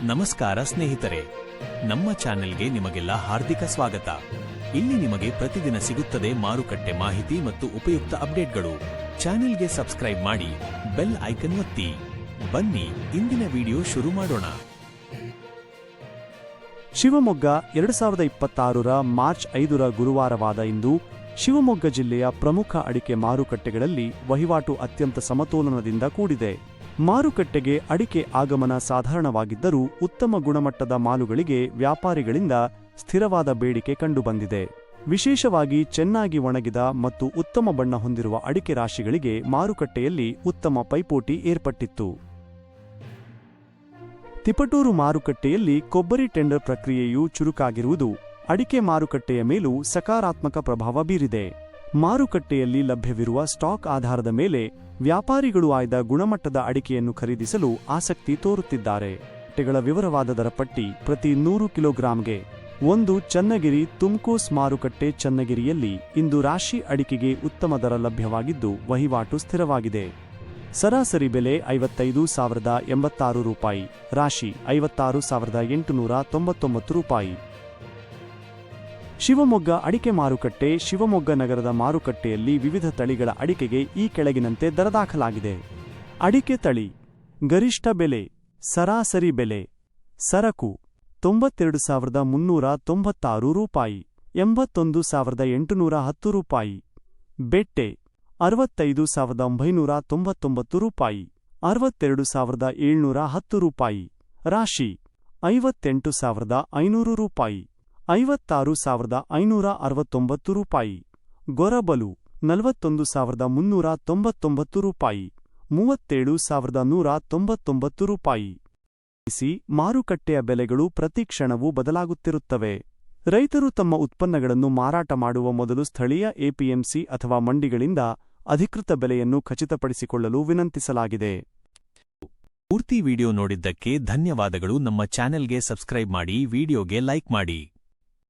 ನಮಸ್ಕಾರ ಸ್ನೇಹಿತರೆ, ನಮ್ಮ ಚಾನೆಲ್ಗೆ ನಿಮಗೆಲ್ಲ ಹಾರ್ದಿಕ ಸ್ವಾಗತ. ಇಲ್ಲಿ ನಿಮಗೆ ಪ್ರತಿದಿನ ಸಿಗುತ್ತದೆ ಮಾರುಕಟ್ಟೆ ಮಾಹಿತಿ ಮತ್ತು ಉಪಯುಕ್ತ ಅಪ್ಡೇಟ್ಗಳು. ಚಾನೆಲ್ಗೆ ಸಬ್ಸ್ಕ್ರೈಬ್ ಮಾಡಿ, ಬೆಲ್ ಐಕನ್ ಒತ್ತಿ. ಬನ್ನಿ ಇಂದಿನ ವಿಡಿಯೋ ಶುರು ಮಾಡೋಣ. ಶಿವಮೊಗ್ಗ 2026ರ ಮಾರ್ಚ್ 5ರ ಗುರುವಾರವಾದ ಇಂದು ಶಿವಮೊಗ್ಗ ಜಿಲ್ಲೆಯ ಪ್ರಮುಖ ಅಡಿಕೆ ಮಾರುಕಟ್ಟೆಗಳಲ್ಲಿ ವಹಿವಾಟು ಅತ್ಯಂತ ಸಮತೋಲನದಿಂದ ಕೂಡಿದೆ. ಮಾರುಕಟ್ಟೆಗೆ ಅಡಿಕೆ ಆಗಮನ ಸಾಧಾರಣವಾಗಿದ್ದರೂ ಉತ್ತಮ ಗುಣಮಟ್ಟದ ಮಾಲುಗಳಿಗೆ ವ್ಯಾಪಾರಿಗಳಿಂದ ಸ್ಥಿರವಾದ ಬೇಡಿಕೆ ಕಂಡುಬಂದಿದೆ. ವಿಶೇಷವಾಗಿ ಚೆನ್ನಾಗಿ ಒಣಗಿದ ಮತ್ತು ಉತ್ತಮ ಬಣ್ಣ ಹೊಂದಿರುವ ಅಡಿಕೆ ರಾಶಿಗಳಿಗೆ ಮಾರುಕಟ್ಟೆಯಲ್ಲಿ ಉತ್ತಮ ಪೈಪೋಟಿ ಏರ್ಪಟ್ಟಿತ್ತು. ತಿಪಟೂರು ಮಾರುಕಟ್ಟೆಯಲ್ಲಿ ಕೊಬ್ಬರಿ ಟೆಂಡರ್ ಪ್ರಕ್ರಿಯೆಯು ಚುರುಕಾಗಿರುವುದು ಅಡಿಕೆ ಮಾರುಕಟ್ಟೆಯ ಮೇಲೂ ಸಕಾರಾತ್ಮಕ ಪ್ರಭಾವ ಬೀರಿದೆ. ಮಾರುಕಟ್ಟೆಯಲ್ಲಿ ಲಭ್ಯವಿರುವ ಸ್ಟಾಕ್ ಆಧಾರದ ಮೇಲೆ ವ್ಯಾಪಾರಿಗಳು ಆಯ್ದ ಗುಣಮಟ್ಟದ ಅಡಿಕೆಯನ್ನು ಖರೀದಿಸಲು ಆಸಕ್ತಿ ತೋರುತ್ತಿದ್ದಾರೆ. ಅಡಿಕೆಗಳ ವಿವರವಾದ ದರ ಪಟ್ಟಿ ಪ್ರತಿ 100 ಕಿಲೋಗ್ರಾಂಗೆ. ಒಂದು ಚನ್ನಗಿರಿ ತುಮ್ಕೋಸ್ ಮಾರುಕಟ್ಟೆ. ಚನ್ನಗಿರಿಯಲ್ಲಿ ಇಂದು ರಾಶಿ ಅಡಿಕೆಗೆ ಉತ್ತಮ ದರ ಲಭ್ಯವಾಗಿದ್ದು ವಹಿವಾಟು ಸ್ಥಿರವಾಗಿದೆ. ಸರಾಸರಿ ಬೆಲೆ 55,086 ರೂಪಾಯಿ, ರಾಶಿ 56,899 ರೂಪಾಯಿ. ಶಿವಮೊಗ್ಗ ಅಡಿಕೆ ಮಾರುಕಟ್ಟೆ. ಶಿವಮೊಗ್ಗ ನಗರದ ಮಾರುಕಟ್ಟೆಯಲ್ಲಿ ವಿವಿಧ ತಳಿಗಳ ಅಡಿಕೆಗೆ ಈ ಕೆಳಗಿನಂತೆ ದರ ದಾಖಲಾಗಿದೆ. ಅಡಿಕೆ ತಳಿ. ಗರಿಷ್ಠ ಬೆಲೆ, ಸರಾಸರಿ ಬೆಲೆ. ಸರಕು 92,396 ರೂಪಾಯಿ, 81,810 ರೂಪಾಯಿ. ಬೆಟ್ಟೆ 65,999 ರೂಪಾಯಿ, 62,710 ರೂಪಾಯಿ. ರಾಶಿ 58,500 ರೂಪಾಯಿ, 56,569 ರೂಪಾಯಿ. ಗೊರಬಲು 41,399 ರೂಪಾಯಿ, 37,199 ರೂಪಾಯಿ. ಮಾರುಕಟ್ಟೆಯ ಬೆಲೆಗಳು ಪ್ರತಿ ಕ್ಷಣವೂ ಬದಲಾಗುತ್ತಿರುತ್ತವೆ. ರೈತರು ತಮ್ಮ ಉತ್ಪನ್ನಗಳನ್ನು ಮಾರಾಟ ಮಾಡುವ ಮೊದಲು ಸ್ಥಳೀಯ ಎಪಿಎಂಸಿ ಅಥವಾ ಮಂಡಿಗಳಿಂದ ಅಧಿಕೃತ ಬೆಲೆಯನ್ನು ಖಚಿತಪಡಿಸಿಕೊಳ್ಳಲು ವಿನಂತಿಸಲಾಗಿದೆ. ಪೂರ್ತಿ ವಿಡಿಯೋ ನೋಡಿದ್ದಕ್ಕೆ ಧನ್ಯವಾದಗಳು. ನಮ್ಮ ಚಾನೆಲ್ಗೆ ಸಬ್ಸ್ಕ್ರೈಬ್ ಮಾಡಿ, ವಿಡಿಯೋಗೆ ಲೈಕ್ ಮಾಡಿ.